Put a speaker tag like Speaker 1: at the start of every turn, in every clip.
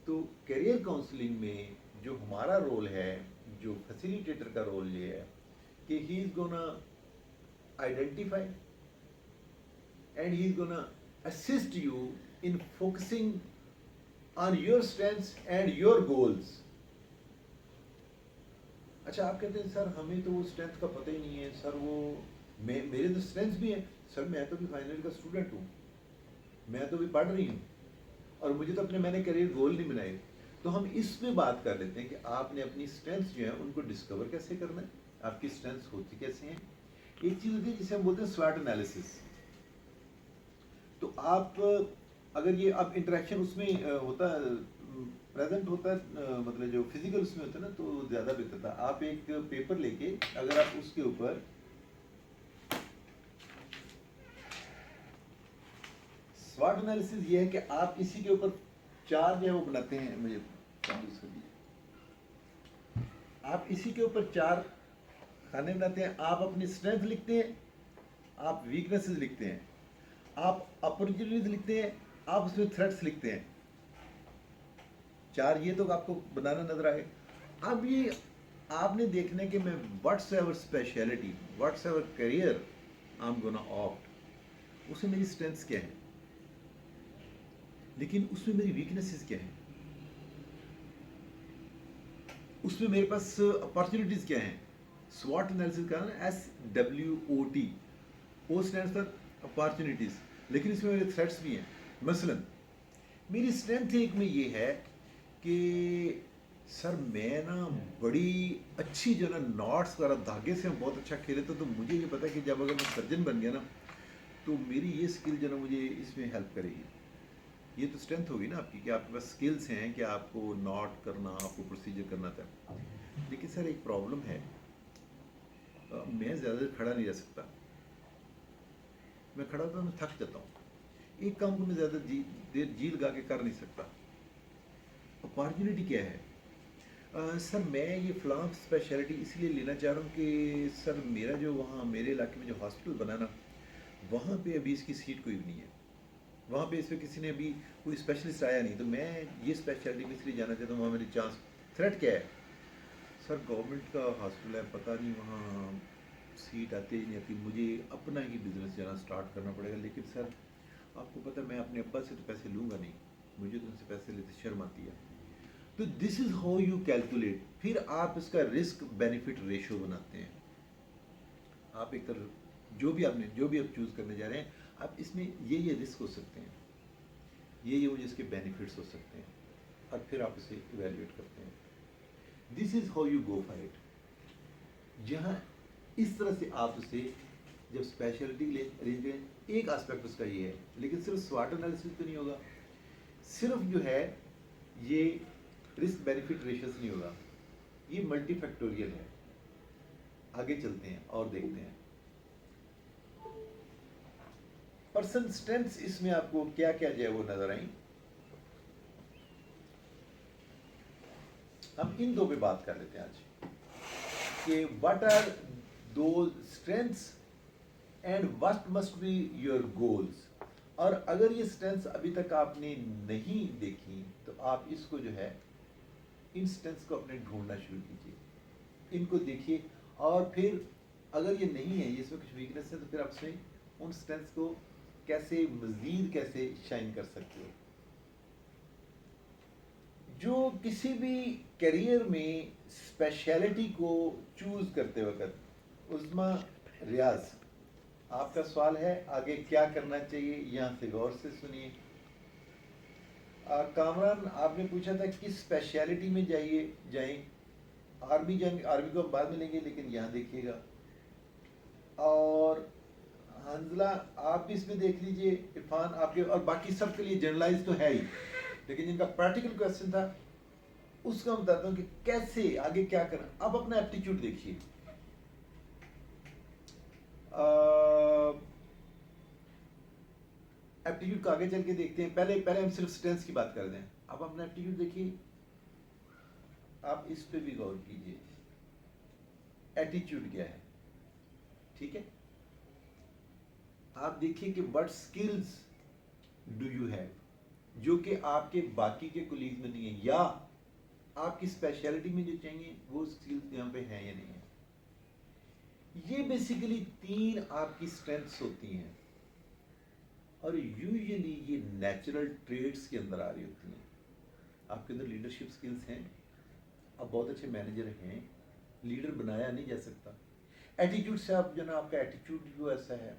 Speaker 1: तो career counselling में जो हमारा रोल है, जो फैसिलिटेटर का रोल ये है कि he is gonna identify and he is gonna assist you in focusing on your strengths and your goals. अच्छा, आप कहते हैं सर हमें तो वो स्ट्रेंथ का पता ही नहीं है सर, वो मेरे तो स्ट्रेंथ भी हैं सर, मैं तो भी फाइनल ईयर का स्टूडेंट हूँ, मैं तो भी पढ़ रही हूँ और मुझे तो अपने मैंने करियर गोल नहीं बनाए। तो हम इस पे बात कर लेते हैं कि आपने अपनी स्ट्रेंथ्स जो है उनको डिस्कवर कैसे करना है, आपकी स्ट्रेंथ्स होती कैसे हैं। एक चीज़ होती है जिसे हम बोलते हैं स्वॉट एनालिसिस। तो आप अगर ये अब इंटरेक्शन उसमें होता प्रेजेंट होता है, मतलब जो फिजिकल उसमें होता है ना, तो ज़्यादा बेहतर था। आप एक पेपर लेके अगर आप उसके ऊपर स्वॉट एनालिसिस ये है कि आप इसी के ऊपर चार जो है वो बनाते हैं, मुझे आप इसी के ऊपर चार खाने बनाते हैं। आप अपनी स्ट्रेंथ लिखते हैं, आप वीकनेसेस लिखते हैं, आप अपॉर्चुनिटीज लिखते हैं, आप उसमें थ्रेट्स लिखते हैं। चार ये तो आपको बनाना नजर आए। अब ये आपने देखना है कि मैं what's ever speciality, what's ever career I am gonna opt, उसमें मेरी स्ट्रेंथ्स क्या है, लेकिन उसमें मेरी वीकनेसेस क्या है, उसमें मेरे पास अपॉर्चुनिटीज क्या हैं। स्वॉट एनालिसिस का ना SWOT, O stands for opportunities, लेकिन इसमें मेरे थ्रेट्स भी हैं। मसलन मेरी स्ट्रेंथ एक में ये है कि सर मैं ना बड़ी अच्छी जो ना नॉट्स वगैरह धागे से मैं बहुत अच्छा खेल लेता, तो मुझे ये पता है कि जब अगर मैं सर्जन बन गया ना तो मेरी ये स्किल जो ना मुझे इसमें हेल्प करेगी। ये तो स्ट्रेंथ होगी ना आपकी कि आपके पास स्किल्स हैं कि आपको नॉट करना, आपको प्रोसीजर करना था। लेकिन सर एक प्रॉब्लम है, मैं ज़्यादा देर खड़ा नहीं रह सकता, मैं खड़ा होता मैं थक जाता हूँ। एक काम को मैं ज़्यादा देर जी लगा के कर नहीं सकता। अपॉर्चुनिटी क्या है? सर मैं ये फ़लाँ स्पेशलिटी इसलिए लेना चाह रहा हूँ कि सर मेरा जो वहाँ मेरे इलाके में जो हॉस्पिटल बना ना, वहाँ पे अभी इसकी सीट कोई भी नहीं है, वहाँ पे इस पर किसी ने अभी कोई स्पेशलिस्ट आया नहीं, तो मैं ये स्पेशलिटी में इसलिए जाना चाहता हूँ, वहाँ मेरी चांस। थ्रेट क्या है? सर गवर्नमेंट का हॉस्पिटल है, पता नहीं वहाँ सीट आती ही नहीं आती, मुझे अपना ही बिजनेस जाना स्टार्ट करना पड़ेगा। लेकिन सर आपको पता है मैं अपने अब्बा से तो पैसे लूँगा नहीं, मुझे तो उनसे पैसे लेते शर्म आती है। तो this is how you calculate, फिर आप इसका रिस्क बेनिफिट रेशो बनाते हैं। आप एक तरह जो भी आप चूज करने जा रहे हैं, आप इसमें ये रिस्क हो सकते हैं, ये मुझे इसके बेनिफिट्स हो सकते हैं, और फिर आप इसे इवेल्युएट करते हैं। This is how you go for it. जहाँ इस तरह से आप उसे जब स्पेशलिटी ले अरेंज करें, एक एस्पेक्ट उसका ये है, लेकिन सिर्फ स्वॉट एनालिसिस तो नहीं होगा, सिर्फ जो है ये रिस्क बेनिफिट रेशियोस नहीं होगा, ये मल्टीफैक्टोरियल है। आगे चलते हैं और देखते हैं पर्सन स्ट्रेंथ्स इसमें आपको क्या क्या जो है वो नजर आई। हम इन दो पे बात कर लेते हैं आज कि व्हाट आर दो strengths and what must be your goals. और अगर ये स्ट्रेंथ्स अभी तक आपने नहीं देखी तो आप इसको जो है इन स्ट्रेंथ्स को अपने ढूंढना शुरू कीजिए, इनको देखिए, और फिर अगर ये नहीं है, इसमें कुछ वीकनेस है, तो फिर आप इसमें उन स्ट्रेंथ्स को कैसे मजीद कैसे शाइन कर सकते हो। जो किसी भी करियर में स्पेशलिटी को चूज करते वक्त, उस्मा रियाज आपका सवाल है आगे क्या करना चाहिए, यहाँ से गौर से सुनिए। कामरान आपने पूछा था किस स्पेशलिटी में जाएं। आर्मी जाएंगे, आर्मी को हम बाद में लेंगे, लेकिन यहाँ देखिएगा। और हंजला आप भी इसमें देख लीजिए, इरफान आपके, और बाकी सब के लिए जनरलाइज तो है ही, लेकिन जिनका प्रैक्टिकल क्वेश्चन था उसका मैं बताता हूँ कि कैसे आगे क्या करना। अब अपना एप्टीट्यूड देखिए, एप्टीट्यूड को आगे चल के देखते हैं, पहले हम सिर्फ स्ट्रेंथ्स की बात कर दें। अब अपना एप्टीट्यूड देखिए, आप इस पे भी गौर कीजिए, एटीट्यूड क्या है। ठीक है, आप देखिए कि what skills do you have, जो कि आपके बाकी के कोलीग में नहीं है, या आपकी स्पेशलिटी में जो चाहिए वो स्किल्स यहाँ पे हैं या नहीं है। ये बेसिकली 3 आपकी स्ट्रेंथ्स होती हैं, और यूजुअली ये नेचुरल ट्रेड्स के अंदर आ रही होती हैं। आपके अंदर लीडरशिप स्किल्स हैं, आप बहुत अच्छे मैनेजर हैं, लीडर बनाया नहीं जा सकता। एटीट्यूड से आप जो ना, आपका एटीट्यूड जो ऐसा है,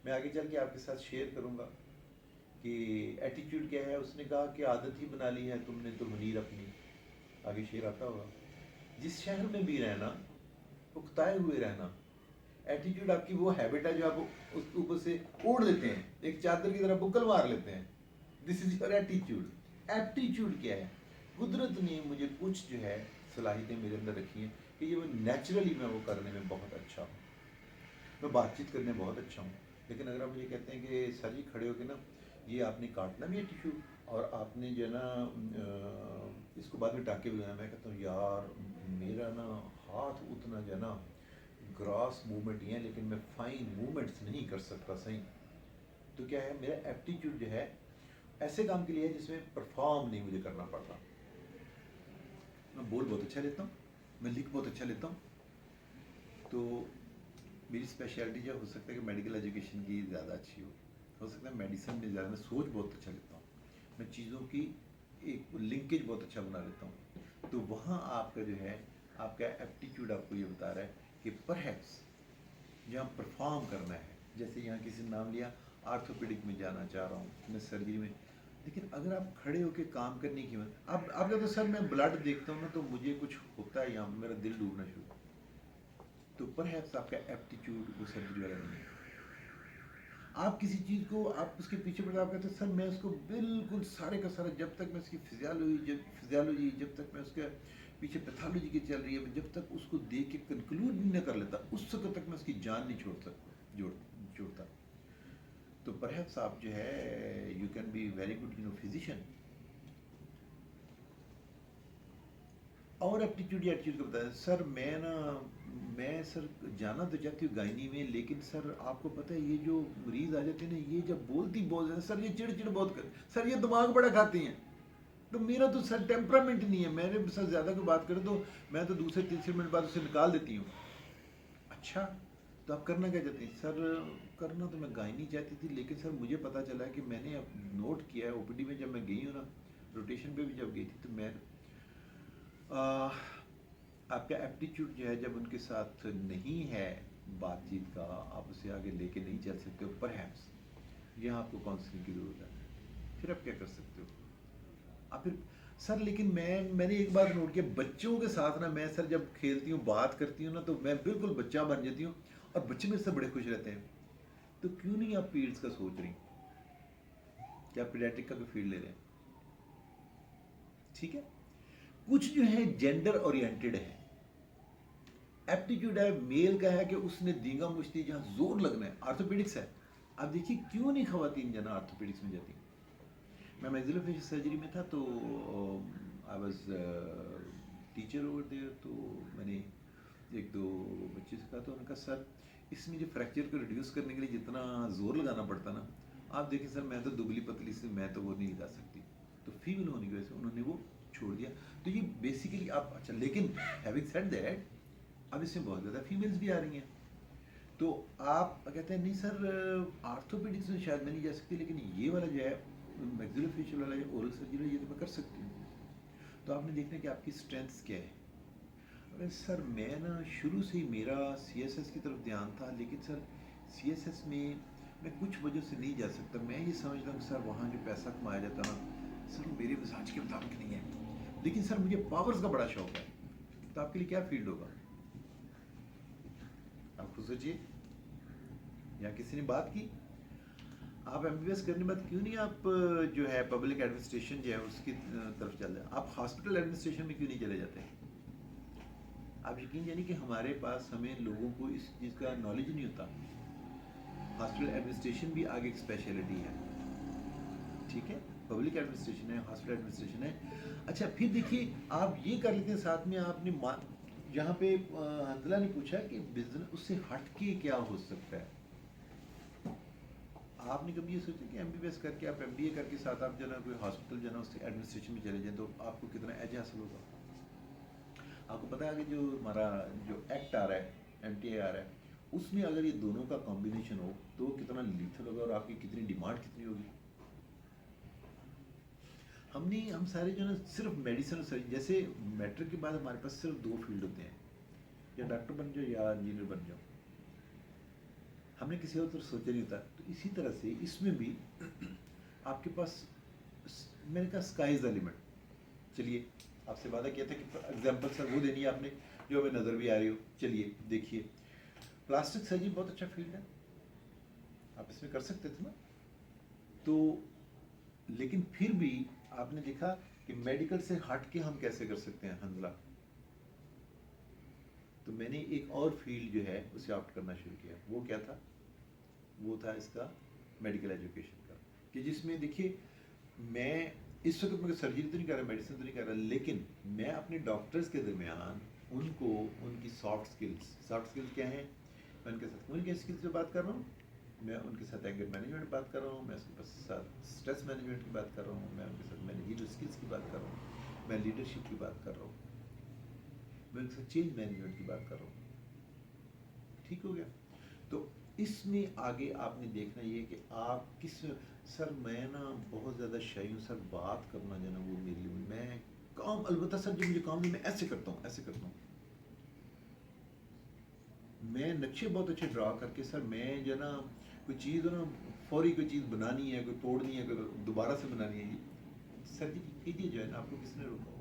Speaker 1: मैं आगे चल के आपके साथ शेयर करूँगा कि एटीट्यूड क्या है। उसने कहा कि आदत ही बना ली है तुमने तो मुनीर अपनी, आगे शेर आता होगा। जिस शहर में भी रहना, उकताए हुए रहना, एटीट्यूड आपकी वो हैबिट है जो आप उस ऊपर से ओढ़ लेते हैं, एक चादर की तरह बुक्कल मार लेते हैं। This is your attitude. Aptitude क्या है? कुदरत ने मुझे कुछ जो है सलाहियतें मेरे अंदर रखी हैं कि ये वो नेचुरली मैं वो करने में बहुत अच्छा हूँ, मैं बातचीत करने में बहुत अच्छा हूँ। लेकिन अगर आप मुझे कहते हैं कि सर जी खड़े होके ना ये आपने काटना भी है टिश्यू, और आपने जो है ना इसको बाद में टाँके भी लगाना, मैं कहता हूँ यार मेरा ना हाथ उतना जो है ना ग्रास मूवमेंट ही है, लेकिन मैं फाइन मूवमेंट्स नहीं कर सकता सही। तो क्या है, मेरा एप्टीट्यूड जो है ऐसे काम के लिए है जिसमें परफॉर्म नहीं मुझे करना पड़ता। मैं बोल बहुत अच्छा लेता हूँ, मैं लिख बहुत अच्छा लेता हूँ। तो मेरी स्पेशलिटी जो हो सकता है कि मेडिकल एजुकेशन की ज़्यादा अच्छी हो सकता है मेडिसिन में ज़्यादा, मैं सोच बहुत अच्छा लेता हूँ, मैं चीज़ों की एक लिंकेज बहुत अच्छा बना लेता हूँ। तो वहाँ आपका जो है, आपका एप्टीट्यूड आपको ये बता रहा है कि परहैप्स जहाँ परफॉर्म करना है, जैसे यहाँ किसी ने नाम लिया आर्थोपेडिक में जाना चाह रहा हूँ, मैं सर्जरी में, लेकिन अगर आप खड़े होकर काम करने की मत, आप कहते हो सर मैं ब्लड देखता हूँ ना तो मुझे कुछ होता है, यहाँ मेरा दिल डूबना शुरू, तो परहैप्स आपका एप्टीट्यूड वो सर्जरी वाला नहीं है। आप किसी चीज़ को आप उसके पीछे पड़े, आप कहते हैं सर मैं उसको बिल्कुल सारे का सारा, जब तक मैं उसकी फिजियोलॉजी जब तक मैं उसके पीछे पैथोलॉजी की चल रही है, जब तक उसको देख के कंक्लूड नहीं ना कर लेता, उस वक्त तक मैं उसकी जान नहीं छोड़ता। तो परहैप्स आप जो है you can be very good physician. और एप्टीट्यूड या एटीट्यूड का बताया सर, मैं सर जाना तो चाहती हूँ गायनी में, लेकिन सर आपको पता है ये जो मरीज आ जाते हैं ना, ये जब बोल जाते हैं सर, ये चिड़चिड़ बहुत कर, सर ये दिमाग बड़ा खाते हैं। तो मेरा तो सर टेम्परामेंट नहीं है, मैंने सर ज़्यादा कोई बात करे तो मैं तो दूसरे तीसरे मिनट बाद उसे निकाल देती हूँ। अच्छा, तो आप करना क्या चाहती हैं? सर करना तो मैं गायनी चाहती थी, लेकिन सर मुझे पता चला है कि मैंने अब नोट किया है ओपीडी में, जब मैं गई हूँ ना, रोटेशन पे भी जब गई थी, तो मैं आपका एप्टीट्यूड जो है जब उनके साथ नहीं है बातचीत का, आप उसे आगे लेके नहीं चल सकते हो, परहैप्स यहाँ आपको काउंसलिंग की ज़रूरत है। फिर आप क्या कर सकते हो? आप फिर सर, लेकिन मैंने एक बार नोट किया बच्चों के साथ ना, मैं सर जब खेलती हूँ बात करती हूँ ना, तो मैं बिल्कुल बच्चा बन जाती हूँ, और बच्चे मेरे से बड़े खुश रहते हैं। तो क्यों नहीं आप पीड्स का सोच रही, क्या पीडियाट्रिक का कोई फील्ड ले रहे हैं? ठीक है, कुछ जो है जेंडर ओरिएंटेड है। एप्टीट्यूड है मेल का है कि उसने दींगा मुश्ती जहाँ जोर लगना है, आर्थोपेडिक्स है। आप देखिए क्यों नहीं खवातीन जना आर्थोपेडिक्स में जाती। मैं मैक्सिलोफेशियल सर्जरी में था, तो I was teacher over there, तो मैंने एक दो बच्चे से कहा, तो उन्होंने कहा सर इसमें जो फ्रैक्चर को रिड्यूस करने के लिए जितना जोर लगाना पड़ता ना, आप देखिए सर मैं तो दुबली पतली से मैं तो वो नहीं लगा सकती। तो फीमेल होने की वजह से उन्होंने वो छोड़ दिया। तो ये बेसिकली आप, अच्छा लेकिन हैविंग सेड दैट, अब इसमें बहुत ज़्यादा फीमेल्स भी आ रही हैं, तो आप कहते हैं नहीं सर आर्थोपेडिक्स में शायद मैं नहीं जा सकती, लेकिन ये वाला जो है मैक्सिलोफेशियल वाला जो ओरल सर्जरी, ये तो मैं कर सकती हूँ। तो आपने देखना कि आपकी स्ट्रेंथ्स क्या है। अरे सर मैं ना शुरू से ही मेरा सीएसएस की तरफ ध्यान था, लेकिन सर सीएसएस में मैं कुछ वजह से नहीं जा सकता। मैं ये समझता हूँ सर वहाँ जो पैसा कमाया जाता ना सर, वो मेरे मिजाज के मुताबिक नहीं है, लेकिन सर मुझे पावर्स का बड़ा शौक है। तो आपके लिए क्या फील्ड होगा? आप खुद सोचिए, या किसी ने बात की आप एमबीबीएस करने के बाद क्यों नहीं आप जो है पब्लिक एडमिनिस्ट्रेशन जो है उसकी तरफ चल जाए, आप हॉस्पिटल एडमिनिस्ट्रेशन में क्यों नहीं चले जाते? आप यकीन जानिए कि हमारे पास, हमें लोगों को इस चीज़ का नॉलेज नहीं होता। हॉस्पिटल एडमिनिस्ट्रेशन भी आगे एक स्पेशलिटी है, ठीक है, पब्लिक एडमिनिस्ट्रेशन है, हॉस्पिटल एडमिनिस्ट्रेशन है। अच्छा फिर देखिए आप ये कर लेते हैं, साथ में आपने यहाँ पे हंसला ने पूछा कि बिजनेस उससे हट के क्या हो सकता है। आपने कभी ये सोचा कि एमबीबीएस करके आप एमबीए करके साथ आप जो ना कोई हॉस्पिटल जो ना उसके एडमिनिस्ट्रेशन में चले जाएं तो आपको कितना एज हासिल होगा? आपको पता है कि जो हमारा जो एक्ट आ रहा है एमटीए आ रहा है उसमें अगर ये दोनों का कॉम्बिनेशन हो तो कितना लीथल होगा और आपकी कितनी डिमांड कितनी होगी? हम सारे जो ना सिर्फ मेडिसिन और सर्जरी, जैसे मैट्रिक के बाद हमारे पास सिर्फ दो फील्ड होते हैं, या डॉक्टर बन जाओ या इंजीनियर बन जाओ, हमने किसी और तरफ सोचा नहीं होता। तो इसी तरह से इसमें भी आपके पास मैंने कहा स्काई इज द लिमिट। चलिए, आपसे वादा किया था कि एग्जाम्पल सर वो देनी है आपने जो हमें नज़र भी आ रही हो। चलिए देखिए, प्लास्टिक सर्जरी बहुत अच्छा फील्ड है, आप इसमें कर सकते थे ना। तो लेकिन फिर भी आपने देखा कि मेडिकल से हट के हम कैसे कर सकते हैं हंजला। तो मैंने एक और फील्ड जो है उसे ऑप्ट करना शुरू किया। वो क्या था? वो था इसका मेडिकल एजुकेशन का, कि जिसमें देखिए मैं इस वक्त मैं सर्जरी तो नहीं कर रहा, मेडिसिन तो नहीं कर रहा, लेकिन मैं अपने डॉक्टर्स के दरमियान उनको उनकी सॉफ्ट स्किल्स क्या हैं, मैं उनके साथ उनके स्किल्स की बात कर रहा हूँ, मैं उनके साथ एंगर मैनेजमेंट की बात कर रहा हूँ, मैं उनके साथ स्ट्रेस मैनेजमेंट की बात कर रहा हूँ, मैं उनके साथ मैनेजरियल स्किल्स की बात कर रहा हूँ, मैं लीडरशिप की बात कर रहा हूँ, मैं उनके साथ चेंज मैनेजमेंट की बात कर रहा हूँ। ठीक हो गया? तो इसमें आगे आपने देखना ये कि आप किस, सर मैं ना बहुत ज़्यादा शाई हूँ सर, बात करना जो ना वो मेरे लिए, मैं काम अलबत्ता सर जो मुझे काम नहीं, मैं ऐसे करता हूँ ऐसे करता हूँ, मैं नक्शे बहुत अच्छे ड्रा करके सर मैं जो ना कोई चीज़ ना फौरी कोई चीज़ बनानी है, कोई तोड़नी है, कोई दोबारा से बनानी है, सर जी कीजिए जो है ना, आपको किसने रोका?